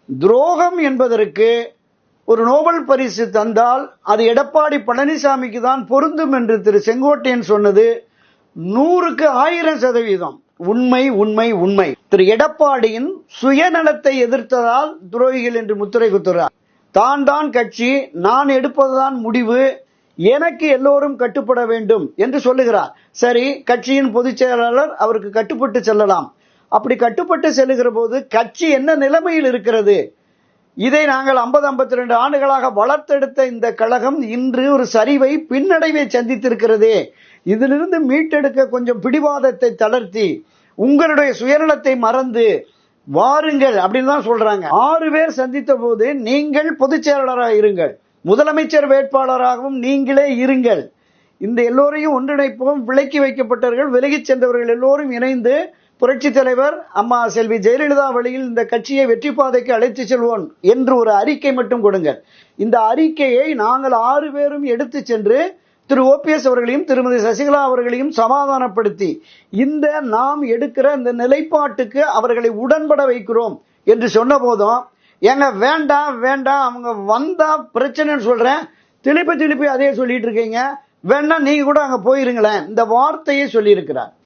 துரோகம் என்பதற்கு ஒரு நோபல் பரிசு தந்தால் அது எடப்பாடி பழனிசாமிக்கு தான் பொருந்தும் என்று திரு செங்கோட்டையன் சொன்னது 100க்கு 1000% உண்மை உண்மை உண்மை. திரு எடப்பாடியின் சுயநலத்தை எதிர்த்ததால் துரோகிகள் என்று முத்திரை குத்துறார். தான் கட்சி, நான் எடுப்பதுதான் முடிவு, எனக்கு எல்லோரும் கட்டுப்பட வேண்டும் என்று சொல்லுகிறார். சரி, கட்சியின் பொதுச் செயலாளர் அவருக்கு கட்டுப்பட்டு செல்லலாம். அப்படி கட்டுப்பட்டு செல்லுகிற போது கட்சி என்ன நிலைமையில் இருக்கிறது? இதை நாங்கள் 50-52 ஆண்டுகளாக வளர்த்தெடுத்த இந்த கழகம் இன்று ஒரு சரிவை, பின்னடைவை சந்தித்திருக்கிறதே. இதிலிருந்து மீட்டெடுக்க கொஞ்சம் பிடிவாதத்தை தளர்த்தி உங்களுடைய சுயநலத்தை மறந்து வாருங்கள் அப்படின்னு தான் சொல்றாங்க. 6 பேர் சந்தித்த போது நீங்கள் பொதுச் செயலாளராக இருங்கள், முதலமைச்சர் வேட்பாளராகவும் நீங்களே இருங்கள், இந்த எல்லோரையும் ஒன்றிணைப்போம், விலக்கி வைக்கப்பட்டவர்கள், விலகிச் சென்றவர்கள் எல்லோரும் இணைந்து புரட்சி தலைவர் அம்மா செல்வி ஜெயலலிதா வழியில் இந்த கட்சியை வெற்றி பாதைக்கு அழைத்து செல்வோம் என்று ஒரு அறிக்கை மட்டும் கொடுங்கள். இந்த அறிக்கையை நாங்கள் 6 பேரும் எடுத்து சென்று திரு ஓபிஎஸ் அவர்களையும் திருமதி சசிகலா அவர்களையும் சமாதானப்படுத்தி இந்த நாம் எடுக்கிற இந்த நிலைப்பாட்டுக்கு அவர்களை உடன்பட வைக்கிறோம் என்று சொன்ன போதும், ஏங்க வேண்டாம் வேண்டாம், அவங்க வந்தா பிரச்சனைன்னு சொல்றேன், திருப்பி அதே சொல்லிட்டு இருக்கீங்க, வேணா நீங்க கூட அங்க போயிருங்களேன், இந்த வார்த்தையை சொல்லி இருக்கிறார்.